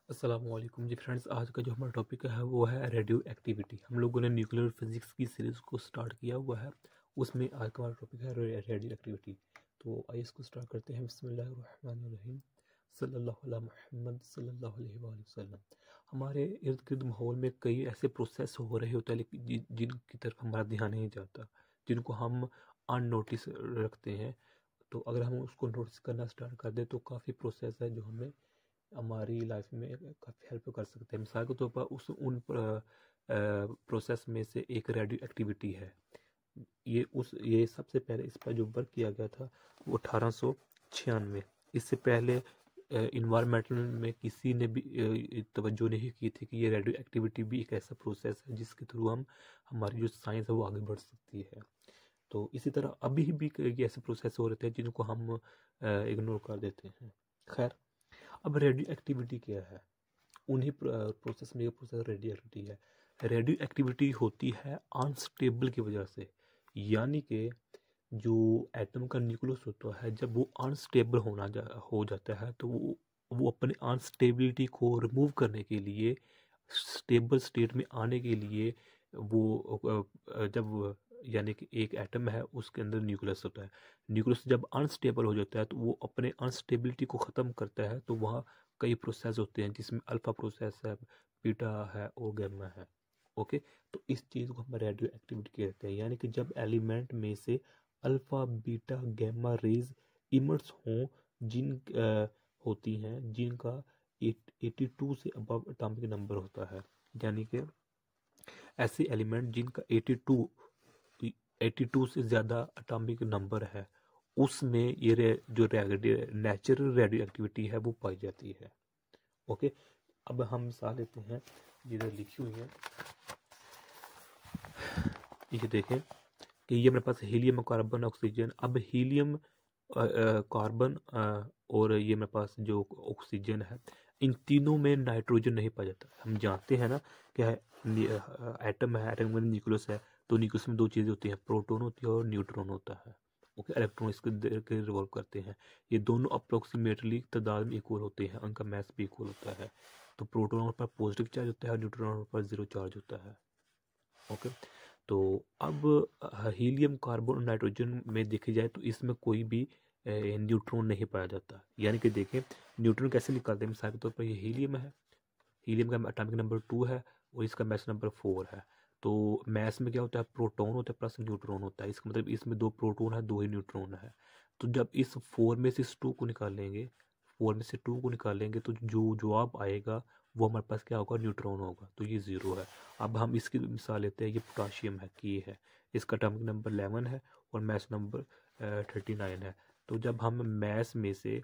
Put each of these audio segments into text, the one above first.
अस्सलामुअलैकुम जी फ्रेंड्स। आज का जो हमारा टॉपिक है वो है रेडियो एक्टिविटी। हम लोगों ने न्यूक्लियर फिजिक्स की सीरीज़ को स्टार्ट किया हुआ है, उसमें आज का हमारा टॉपिक है रेडियो एक्टिविटी। तो आइए इसको स्टार्ट करते हैं। बिस्मिल्लाहिर्रहमानिर्रहीम। सल्लल्लाहु अला मुहम्मद सल्लल्लाहु अलैहि वसल्लम। हमारे इर्द गिर्द माहौल में कई ऐसे प्रोसेस हो रहे होते हैं लेकिन जिनकी तरफ हमारा ध्यान नहीं जाता, जिनको हम अननोटिस रखते हैं। तो अगर हम उसको नोटिस करना स्टार्ट कर दें तो काफ़ी प्रोसेस है जो हमें हमारी लाइफ में काफ़ी हेल्प कर सकते हैं। मिसाल के तौर पर उन प्रोसेस में से एक रेडियो एक्टिविटी है। ये सबसे पहले इस पर जो वर्क किया गया था वो 1896। इससे पहले इन्वायरमेंटल में किसी ने भी तवज्जो नहीं की थी कि ये रेडियो एक्टिविटी भी एक ऐसा प्रोसेस है जिसके थ्रू हम हमारी जो साइंस है वो आगे बढ़ सकती है। तो इसी तरह अभी भी कई ऐसे प्रोसेस हो रहे थे जिनको हम इग्नोर कर देते हैं। खैर, अब रेडियो एक्टिविटी क्या है? उन्हीं प्रोसेस में प्रोसेस रेडियो एक्टिविटी है। रेडियो एक्टिविटी होती है अनस्टेबल की वजह से, यानी कि जो एटम का न्यूक्लियस होता है जब वो अनस्टेबल हो जाता है तो वो अपने अनस्टेबिलिटी को रिमूव करने के लिए, स्टेबल स्टेट में आने के लिए जब यानी कि एक एटम है उसके अंदर न्यूक्लियस होता है। न्यूक्लियस जब अनस्टेबल हो जाता है तो वो अपने अनस्टेबिलिटी को ख़त्म करता है। तो वहाँ कई प्रोसेस होते हैं जिसमें अल्फ़ा प्रोसेस है, बीटा है और गैमा है। ओके, तो इस चीज़ को हम रेडियो एक्टिविटी कहते हैं। यानी कि जब एलिमेंट में से अल्फ़ा बीटा गैमा रेज इमर्स हों, होती हैं जिनका 82 से अबव एटॉमिक नंबर होता है। यानी कि ऐसे एलिमेंट जिनका 82 से ज़्यादा एटॉमिक नंबर है उसमें जो नेचुरल रेडियो एक्टिविटी है वो पाई जाती है। ओके, अब हम मिसाल लेते हैं जिधर लिखी हुई है। ये देखें कि ये मेरे पास हीलियम, कार्बन, ऑक्सीजन। अब हीलियम, कार्बन और ये मेरे पास जो ऑक्सीजन है, इन तीनों में नाइट्रोजन नहीं पाया जाता। हम जानते हैं ना क्या है, एटम है, एटम में न्यूक्लियस है, तो न्यूक्लियस में दो चीज़ें होती हैं, प्रोटॉन होती है और न्यूट्रॉन होता है। ओके, इलेक्ट्रॉन इसके रिवॉल्व करते हैं। ये दोनों अप्रोक्सीमेटली तादाद में इक्वल होते हैं, उनका मैस भी इक्वल होता है। तो प्रोटॉन पर पॉजिटिव चार्ज होता है और न्यूट्रॉन पर जीरो चार्ज होता है। ओके, तो अब हीलियम, कार्बन और नाइट्रोजन में देखी जाए तो इसमें कोई भी न्यूट्रॉन नहीं पाया जाता। यानी कि देखें न्यूट्रॉन कैसे निकालते हैं। मिसाल के तौर पर ये हीलियम है, हीलियम का एटॉमिक नंबर 2 है और इसका मैस नंबर 4 है। तो मैस में क्या होता है, प्रोटॉन होता है प्लस न्यूट्रॉन होता है। इसका मतलब इसमें दो प्रोटॉन है, दो ही न्यूट्रॉन है। तो जब इस 4 में से इस 2 को निकालेंगे, 4 में से 2 को निकालेंगे तो जो जवाब आएगा वो हमारे पास क्या होगा, न्यूट्रॉन होगा। तो ये ज़ीरो है। अब हम इसकी मिसाल लेते हैं। ये पोटाशियम है कि ये है, इसका एटॉमिक नंबर 11 है और मैस नंबर 39 है। तो जब हम मैस में से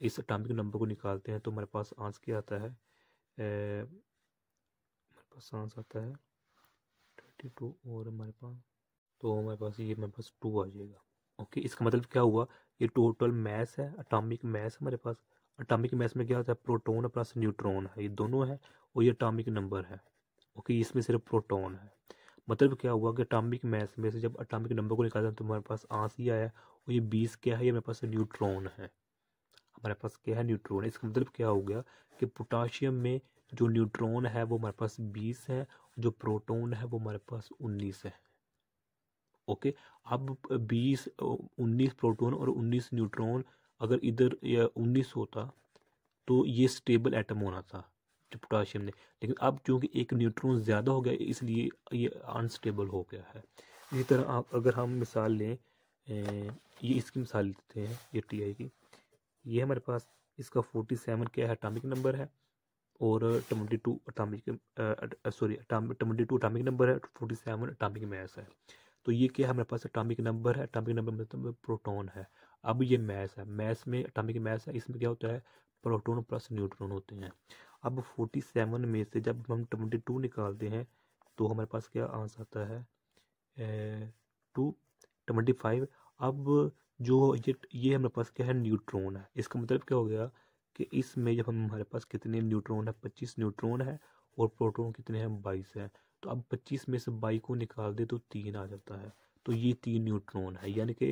इस एटॉमिक नंबर को निकालते हैं तो हमारे पास आंसर क्या आता है, हमारे पास आंसर आता है 32 और हमारे पास, तो हमारे पास ये मेरे पास 2 आ जाएगा। ओके, इसका मतलब क्या हुआ, ये टोटल मैस है, एटॉमिक मैस हमारे पास। एटॉमिक मैस में क्या होता है, प्रोटॉन प्लस न्यूट्रॉन है, ये दोनों है और ये एटॉमिक नंबर है। ओके, इसमें सिर्फ प्रोटॉन है। मतलब क्या हुआ कि एटॉमिक मैस में से जब एटॉमिक नंबर को निकाला तो हमारे पास आंसर ही आया और ये 20 क्या है, ये मेरे पास न्यूट्रॉन है। हमारे पास क्या है, न्यूट्रॉन। इसका मतलब क्या हो गया कि पोटाशियम में जो न्यूट्रॉन है वो हमारे पास 20 है, जो प्रोटॉन है वो हमारे पास 19 है। ओके, अब 20 19 प्रोटॉन और 19 न्यूट्रॉन, अगर इधर 19 होता तो ये स्टेबल एटम होना था जो पोटाशियम ने। लेकिन अब चूंकि एक न्यूट्रॉन ज़्यादा हो गया इसलिए ये अनस्टेबल हो गया है। इसी तरह आप अगर हम मिसाल लें, ये इसकी मिसाल लेते हैं, ये टी की। ये हमारे पास इसका 47 क्या है, एटॉमिक नंबर है और 22 एटॉमिक, सॉरी 22 एटॉमिक नंबर है, 47 एटॉमिक मैस है। तो ये क्या है, हमारे पास एटॉमिक नंबर है, एटॉमिक नंबर मतलब प्रोटॉन है। अब ये मैस है, मैस में एटॉमिक मैस है, इसमें क्या होता है, प्रोटॉन प्लस न्यूट्रॉन होते हैं। अब 47 में से जब हम 22 निकालते हैं तो हमारे पास क्या आंसर आता है, 225। अब जो ये हमारे पास क्या है, न्यूट्रॉन है। इसका मतलब क्या हो गया कि इसमें जब हम, हमारे पास कितने न्यूट्रॉन है, 25 न्यूट्रॉन है और प्रोटॉन कितने हैं, 22 है। तो अब 25 में से 22 को निकाल दे तो 3 आ जाता है। तो ये 3 न्यूट्रॉन है। यानी कि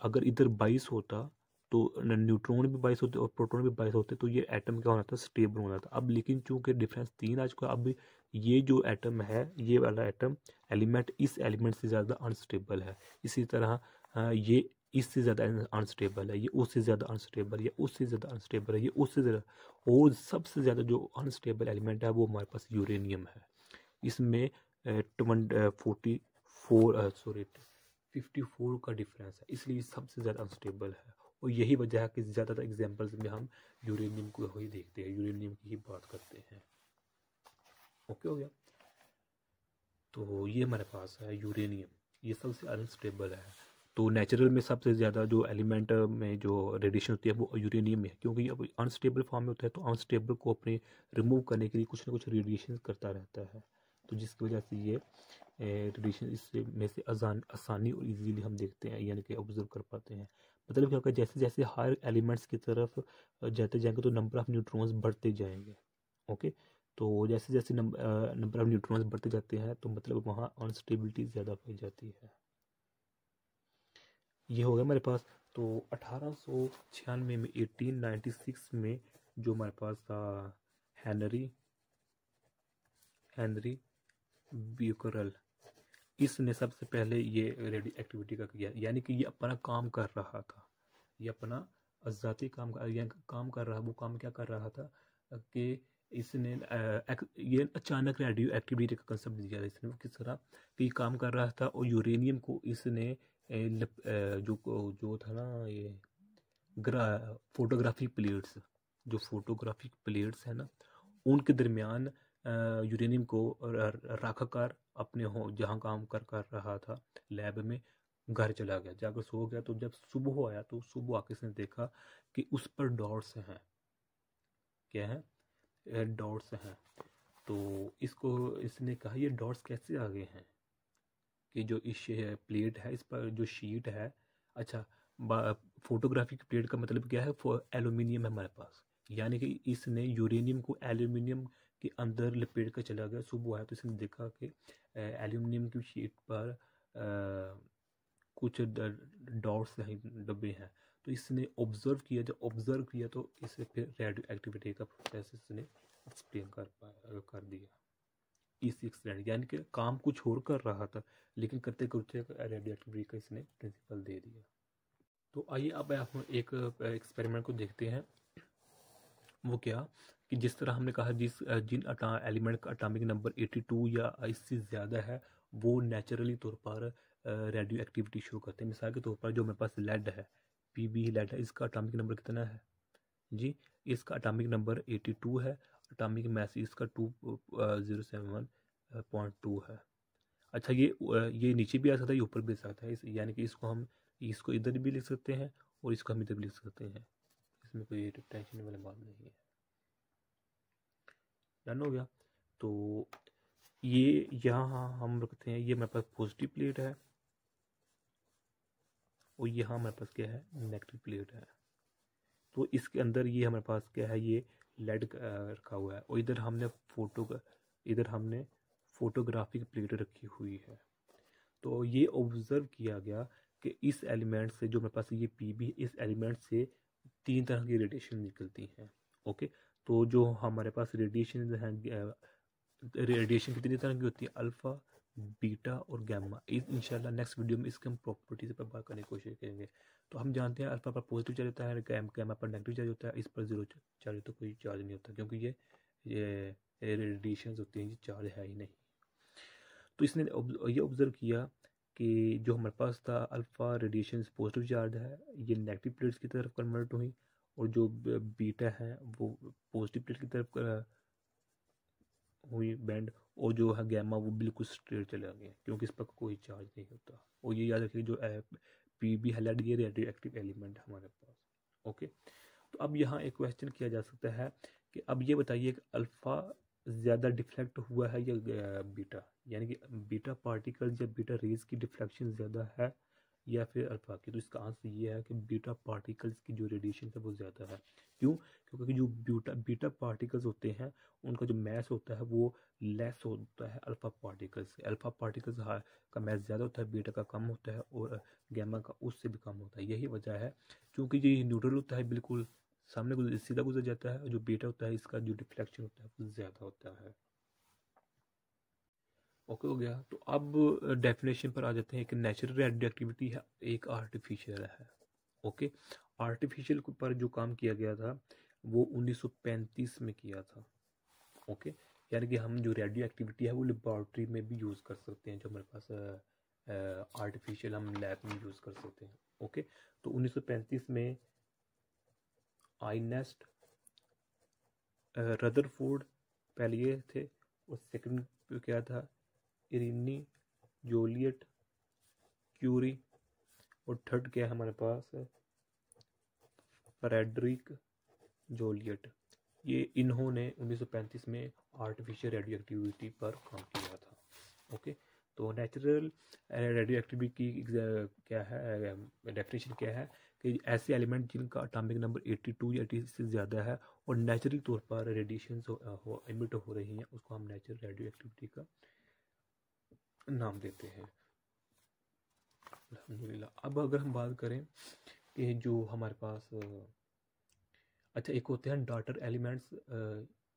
अगर इधर 22 होता तो न्यूट्रॉन भी 22 होते और प्रोटॉन भी 22 होते, तो ये एटम क्या होना था, स्टेबल होना था। अब लेकिन चूंकि डिफरेंस 3 आ चुका, अब ये जो एटम है, ये वाला एटम एलिमेंट इस एलिमेंट से ज़्यादा अनस्टेबल है। इसी तरह ये इससे ज़्यादा अनस्टेबल है, ये उससे ज़्यादा अनस्टेबल है, ये उससे ज़्यादा अनस्टेबल है, ये उससे ज़्यादा, और सबसे ज़्यादा जो अनस्टेबल एलिमेंट है वो हमारे पास यूरेनियम है। इसमें 54 का डिफरेंस है, इसलिए सबसे ज़्यादा अनस्टेबल है। और यही वजह है कि ज़्यादातर एग्जांपल्स में हम यूरेनियम को ही देखते हैं, यूरेनियम की ही बात करते हैं। ओके हो गया। तो ये हमारे पास है यूरेनियम, ये सबसे अनस्टेबल है। तो नेचुरल में सबसे ज़्यादा जो एलिमेंट में जो रेडिएशन होती है वो यूरेनियम में है, क्योंकि अब अनस्टेबल फॉर्म में होता है, तो अनस्टेबल को अपने रिमूव करने के लिए कुछ ना कुछ रेडिएशन करता रहता है, तो जिसकी वजह से ये रेडिएशन इससे में से आसानी और इजीली हम देखते हैं, यानी कि ऑब्जर्व कर पाते हैं। मतलब क्या होगा, जैसे जैसे हर एलिमेंट्स की तरफ जाते जाएंगे तो नंबर ऑफ न्यूट्रॉन्स बढ़ते जाएंगे। ओके, तो जैसे जैसे नंबर ऑफ न्यूट्रॉन्स बढ़ते जाते हैं तो मतलब वहाँ अनस्टेबिलिटी ज़्यादा पाई जाती है। ये हो गया हमारे पास। तो 1896 में 1896 में जो हमारे पास था हेनरी ब्यूकरल, इसने सबसे पहले ये रेडियो एक्टिविटी का किया, यानी कि ये अपना काम कर रहा था, ये अपना ज़ाती काम कर रहा, वो काम क्या कर रहा था कि इसने ये अचानक रेडियो एक्टिविटी का कंसेप्ट दिया इसने। वो किस तरह कि काम कर रहा था, और यूरेनियम को इसने जो था ना ये फोटोग्राफिक प्लेट्स, जो फोटोग्राफिक प्लेट्स है ना, उनके दरमियान यूरेनियम को रखकर अपने हो जहाँ काम कर रहा था लैब में, घर चला गया, जाकर सो गया। तो जब सुबह आया तो सुबह आके इसने देखा कि उस पर डॉट्स हैं। क्या है? डॉट्स हैं। तो इसने कहा ये डॉट्स कैसे आ गए हैं, कि जो इस प्लेट है, इस पर जो शीट है, अच्छा फोटोग्राफी की प्लेट का मतलब क्या है, एल्यूमिनियम है हमारे पास, यानी कि इसने यूरेनियम को एल्यूमिनियम के अंदर लपेट कर चला गया। सुबह आया तो इसने देखा कि एल्यूमिनियम की शीट पर कुछ डॉट्स हैं, डब्बे हैं। तो इसने ऑब्जर्व किया, जब ऑब्जर्व किया तो इसे फिर रेडियो एक्टिविटी का प्रोसेस इसने एक्सप्लेन कर दिया। इसी एक्सपेरिमेंट, यानी कि काम कुछ और कर रहा था लेकिन करते करते रेडियो एक्टिविटी का इसने प्रिंसिपल दे दिया। तो आइए अब हम एक एक्सपेरिमेंट को देखते हैं। वो क्या कि जिस तरह हमने कहा जिन एलिमेंट का एटॉमिक नंबर 82 या इससे ज़्यादा है वो नेचुरली तौर पर रेडियो एक्टिविटी शुरू करते हैं। मिसाल के तौर पर जो मेरे पास लेड है, पीबी लेड है, इसका एटॉमिक नंबर कितना है जी? इसका एटॉमिक नंबर 82 है, एटॉमिक मास इसका 2071.2 है। अच्छा, ये नीचे भी आ सकता है, ये ऊपर भी आ सकता है, यानी कि इसको इधर भी लिख सकते हैं और इसको हम इधर भी लिख सकते हैं, इसमें कोई टेंशन वाली बात नहीं है। डन हो गया। तो ये यहाँ हम रखते हैं, ये मेरे पास पॉजिटिव प्लेट है और यहाँ हमारे पास क्या है, नेगेटिव प्लेट है। तो इसके अंदर ये हमारे पास क्या है, ये लेड रखा हुआ है, और इधर हमने फोटोग्राफिक प्लेट रखी हुई है। तो ये ऑब्जर्व किया गया कि इस एलिमेंट से जो मेरे पास ये पीबी, इस एलिमेंट से 3 तरह की रेडिएशन निकलती हैं। ओके, तो जो हमारे पास रेडिएशन है, रेडिएशन कितनी तरह की होती है, अल्फा, बीटा और गैमा। इंशाल्लाह नेक्स्ट वीडियो में इसके हम प्रॉपर्टीज पर बात करने की कोशिश करेंगे। तो हम जानते हैं अल्फा पर पॉजिटिव चार्ज होता है, गैमा पर नेगेटिव चार्ज होता है, इस पर जीरो चार्ज तो कोई चार्ज नहीं होता, क्योंकि ये रेडिएशन होती हैं, ये चार्ज है ही नहीं। तो इसने ये ऑब्जर्व किया कि जो हमारे पास था अल्फ़ा रेडिएशन पॉजिटिव चार्ज है, ये नेगेटिव प्लेट्स की तरफ कन्वर्ट हुई, और जो बीटा है वो पॉजिटिव प्लेट की तरफ हुई बैंड, और जो है गैमा वो बिल्कुल स्ट्रेट चला गया, क्योंकि इस पर कोई चार्ज नहीं होता। और ये याद रखिए जो पीबी हाइलाइट, ये रेडियो एक्टिव एलिमेंट है हमारे पास। ओके, तो अब यहाँ एक क्वेश्चन किया जा सकता है कि अब ये बताइए कि अल्फ़ा ज़्यादा डिफ्लेक्ट हुआ है या बीटा, यानी कि बीटा पार्टिकल्स या बीटा रेज की डिफ्लेक्शन ज़्यादा है या फिर अल्फ़ा की। तो इसका आंसर ये है कि बीटा पार्टिकल्स की जो रेडिएशन है वो ज़्यादा है। क्यों? क्योंकि जो बीटा पार्टिकल्स होते हैं उनका जो मैस होता है वो लेस होता है अल्फा पार्टिकल्स से। अल्फा पार्टिकल्स का मैस ज़्यादा होता है, बीटा का कम होता है, और गैमा का उससे भी कम होता है। यही वजह है, क्योंकि ये न्यूट्रल होता है, बिल्कुल सामने सीधा गुजर जाता है। जो बीटा होता है इसका जो डिफ्लेक्शन होता है वो ज़्यादा होता है। ओके हो गया। तो अब डेफिनेशन पर आ जाते हैं। एक नेचुरल रेडियो एक्टिविटी है, एक आर्टिफिशियल है। ओके, आर्टिफिशियल पर जो काम किया गया था वो 1935 में किया था। ओके, यानी कि हम जो रेडियो एक्टिविटी है वो लेबॉर्ट्री में भी यूज़ कर सकते हैं, जो हमारे पास आर्टिफिशियल हम लैब में यूज़ कर सकते हैं। ओके, तो 1935 में आइनेस्ट, रदरफोर्ड पहले ये थे, और सेकंड पे क्या था, इरिनी, जोलियट, क्यूरी, और थर्ड क्या है हमारे पास, फ्रेडरिक जोलियट। ये इन्होंने 1935 में आर्टिफिशियल रेडियो एक्टिविटी पर काम किया था। ओके, तो नेचुरल रेडियो एक्टिविटी की क्या है, डेफिनेशन क्या है कि ऐसे एलिमेंट जिनका एटॉमिक नंबर 82 या 80 से ज़्यादा है और नेचुरल तौर पर रेडिएशन इमिट हो रही हैं, उसको हम नेचुरल रेडियो एक्टिविटी का नाम देते हैं। अल्हम्दुलिल्लाह। अब अगर हम बात करें कि जो हमारे पास अच्छा, एक होते हैं डॉटर एलिमेंट्स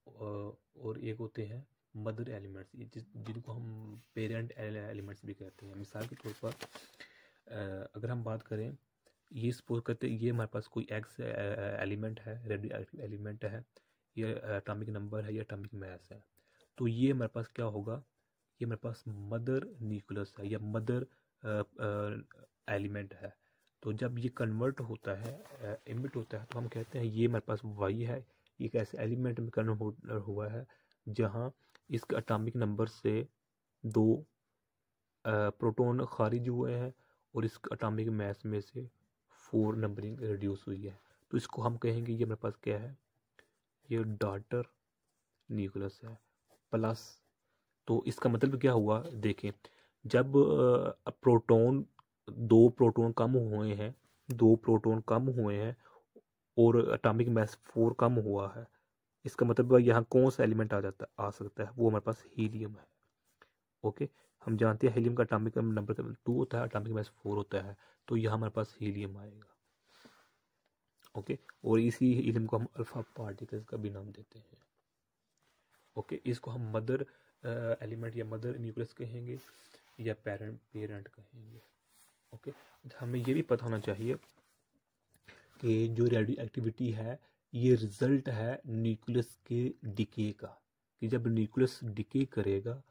और एक होते हैं मदर एलिमेंट्स, जिनको हम पेरेंट एलिमेंट्स भी कहते हैं। मिसाल के तौर पर अगर हम बात करें, ये सपोज करते हैं ये हमारे पास कोई एक्स एलिमेंट है, रेडियो एक्टिव एलिमेंट है, ये एटॉमिक नंबर है या एटॉमिक मास है। तो ये हमारे पास क्या होगा, ये हमारे पास मदर न्यूक्लियस है या मदर एलिमेंट है। तो जब ये कन्वर्ट होता है, इमिट होता है, तो हम कहते हैं ये हमारे पास वाई है। एक ऐसे एलिमेंट में कन्वर्ट हुआ है जहाँ इसके एटॉमिक नंबर से 2 प्रोटॉन खारिज हुए हैं और इस एटॉमिक मास में से 4 नंबरिंग रिड्यूस हुई है। तो इसको हम कहेंगे ये हमारे पास क्या है, ये डॉटर न्यूक्लियस है प्लस। तो इसका मतलब क्या हुआ, देखें, जब प्रोटॉन 2 प्रोटॉन कम हुए हैं, 2 प्रोटॉन कम हुए हैं और एटॉमिक मास 4 कम हुआ है, इसका मतलब यहाँ कौन सा एलिमेंट आ सकता है, वो हमारे पास हीलियम है। ओके, हम जानते हैं हीलियम का एटॉमिक नंबर 2 होता है, एटॉमिक मास 4 होता है, तो यहाँ हमारे पास हीलियम आएगा। ओके, और इसी हीलियम को हम अल्फा पार्टिकल्स का भी नाम देते हैं। ओके, इसको हम मदर एलिमेंट या मदर न्यूक्लियस कहेंगे या पेरेंट कहेंगे। ओके, हमें ये भी पता होना चाहिए कि जो रेडियो एक्टिविटी है ये रिजल्ट है न्यूक्लियस के डिके का, कि जब न्यूक्लियस डिके करेगा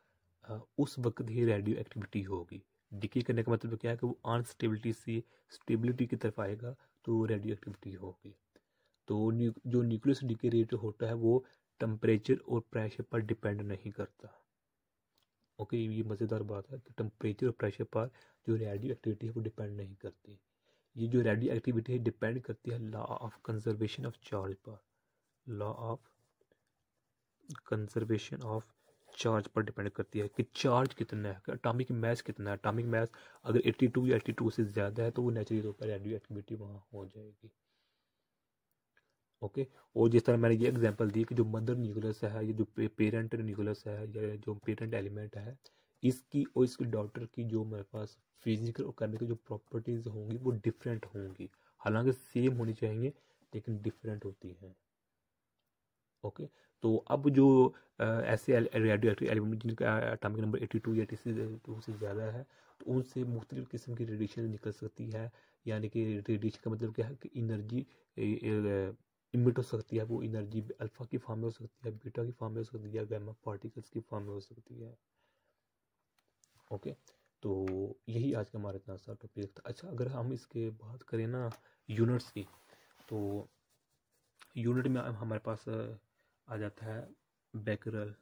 उस वक्त ही रेडियो एक्टिविटी होगी। डिके करने का मतलब क्या है कि वो अनस्टेबिलिटी से स्टेबिलिटी की तरफ आएगा, तो रेडियो एक्टिविटी होगी। तो जो न्यूक्लियस डिके रेट होता है वो टेम्परेचर और प्रेशर पर डिपेंड नहीं करता। ओके, ये मज़ेदार बात है कि टेम्परेचर और प्रेशर पर जो रेडियो एक्टिविटी है वो डिपेंड नहीं करती। ये जो रेडियो एक्टिविटी है डिपेंड करती है law of conservation of charge पर, law of conservation of charge पर डिपेंड करती है कि चार्ज कितना है, एटॉमिक मास कितना है। एटॉमिक मास अगर 82 या 82 से ज़्यादा है तो वो नेचुरली तौर पर रेडियो एक्टिविटी वहाँ हो जाएगी। ओके, और जिस तरह मैंने ये एग्जांपल दी कि जो मदर न्यूक्लियस है, ये जो पेरेंट न्यूक्लियस है या जो पेरेंट एलिमेंट है, इसकी और इसकी डॉटर की जो मेरे पास फिजिकल और केमिकल जो प्रॉपर्टीज होंगी वो डिफरेंट होंगी। हालांकि सेम होनी चाहिए लेकिन डिफरेंट होती हैं। ओके, तो अब जो ऐसे रेडियो एक्टिव एलिमेंट जिनका एटॉमिक नंबर 82 या 82 से ज़्यादा है, तो उनसे मुख्तलिफ किस्म की रेडिएशन निकल सकती है। यानी कि रेडिएशन का मतलब क्या है कि एनर्जी इमिट हो सकती है। वो एनर्जी अल्फा की फॉर्म में हो सकती है, बीटा की फॉर्म में हो सकती है, या गामा पार्टिकल्स की फॉर्म में हो सकती है। ओके, तो यही आज का हमारा इतना सा टॉपिक था। अच्छा, अगर हम इसके बात करें ना यूनिट्स की, तो यूनिट में हमारे पास आ जाता है बैकरल।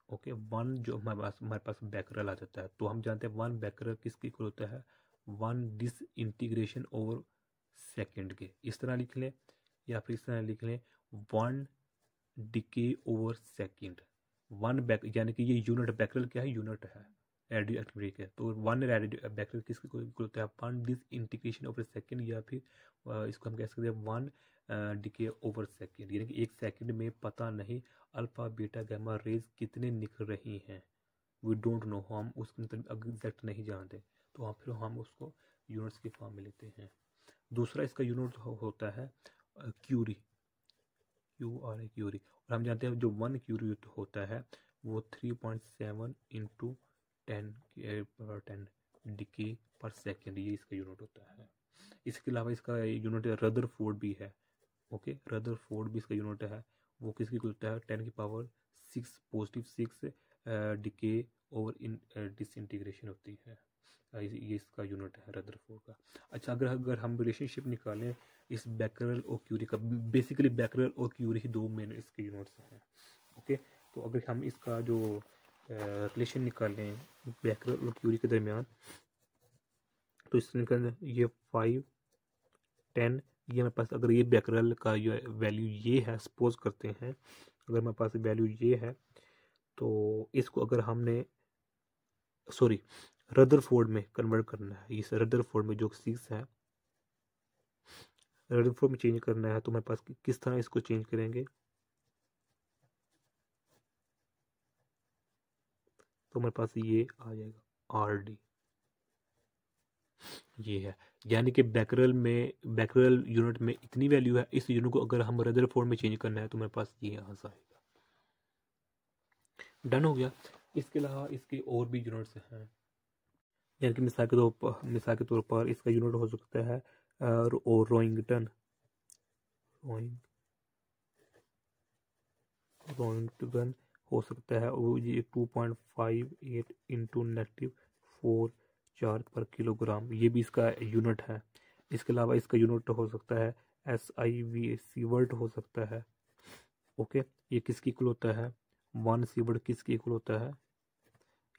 ओके, वन जो हमारे पास बैकरल आ जाता है, तो हम जानते हैं 1 बैकरल किसके इक्वल होता है, 1 डिस इंटीग्रेशन ओवर सेकेंड के। इस तरह लिख लें या फिर इस तरह लिख लें 1 डिके ओवर सेकेंड। 1 बैक यानी कि ये यूनिट बैकरल क्या है, यूनिट है रेडियो एक्टिविटी के। तो 1 रेडियो बैकरल किसके इक्वल होता है, 1 डिस इंटीग्रेशन ओवर सेकेंड, या फिर इसको हम कह सकते हैं 1 डिके ओवर सेकेंड, यानी कि 1 सेकेंड में पता नहीं अल्फ़ा बीटा गामा रेज कितने निकल रही हैं, वी डोंट नो, हम उसके मतलब एग्जैक्ट नहीं जानते, तो वहाँ फिर हम उसको यूनिट्स की फॉर्म में लेते हैं। दूसरा इसका यूनिट होता है क्यूरी, क्यूरी, और हम जानते हैं जो 1 क्यूरी होता है वो 3.7 इंटू 10 डिके पर सेकेंड, ये इसका यूनिट होता है। इसके अलावा इसका यूनिट रदरफोर्ड भी है। ओके, रदरफोर्ड भी इसका यूनिट है, वो किसकी होता है 10⁻6 positive 6 decay over in disintegration होती है। ये इसका यूनिट है रदरफोर्ड का। अच्छा, अगर हम रिलेशनशिप निकालें इस बैकरल और क्यूरी का, बेसिकली बैकरल और क्यूरी ही 2 मेन इसके यूनिट्स हैं। ओके, तो अगर हम इसका जो रिलेशन निकालें बैकरल और क्यूरी के दरमियान, तो इससे निकालें ये 5 10, ये मेरे पास, अगर ये बैकरल का वैल्यू ये है, सपोज करते हैं अगर मेरे पास वैल्यू ये है, तो इसको अगर हमने रदरफोर्ड में कन्वर्ट करना है, इस रदरफोर्ड में जो 6 है रदरफोर्ड में चेंज करना है, तो मेरे पास किस तरह इसको चेंज करेंगे, तो मेरे पास ये आ जाएगा RD, ये है। यानी कि बैकरल यूनिट में इतनी वैल्यू है, इस यूनिट को अगर हम रदरफोर्ड में चेंज करना है तो मेरे पास ये आंसर आएगा। डन हो गया। इसके अलावा इसके और भी यूनिट्स हैं, यानी कि मिसाल के तौर पर इसका यूनिट हो सकता है रोइंगटन हो सकता है, वो ये 2.58 इंटू -4 चार्ज पर किलोग्राम, ये भी इसका यूनिट है। इसके अलावा इसका यूनिट हो सकता है SIV, सीवर्ट हो सकता है। ओके, ये किसकी इक्वल होता है 1 सीवर्ट किसकी इक्वल होता है,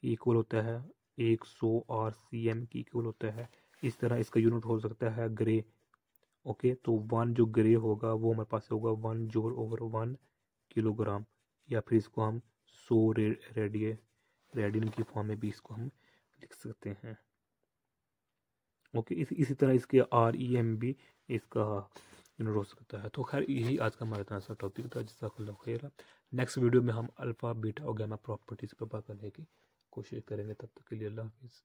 इक्वल होता है 100 RCM की इक्वल होता है। इस तरह इसका यूनिट हो सकता है ग्रे। ओके, तो 1 जो ग्रे होगा वो हमारे पास होगा 1 जूल ओवर 1 किलोग्राम, या फिर इसको हम 100 रेडियन की फॉर्म में भी इसको हम लिख सकते हैं। ओके, इसी तरह इसके REM भी इसका यूनिट हो सकता है। तो खैर यही आज का हमारा इतना सा टॉपिक था, जिसका खैर नेक्स्ट वीडियो में हम अल्फ़ा बीटा और गामा प्रॉपर्टीज पर बात करने की कोशिश करेंगे। तब तक के लिए अल्लाह हाफिज़।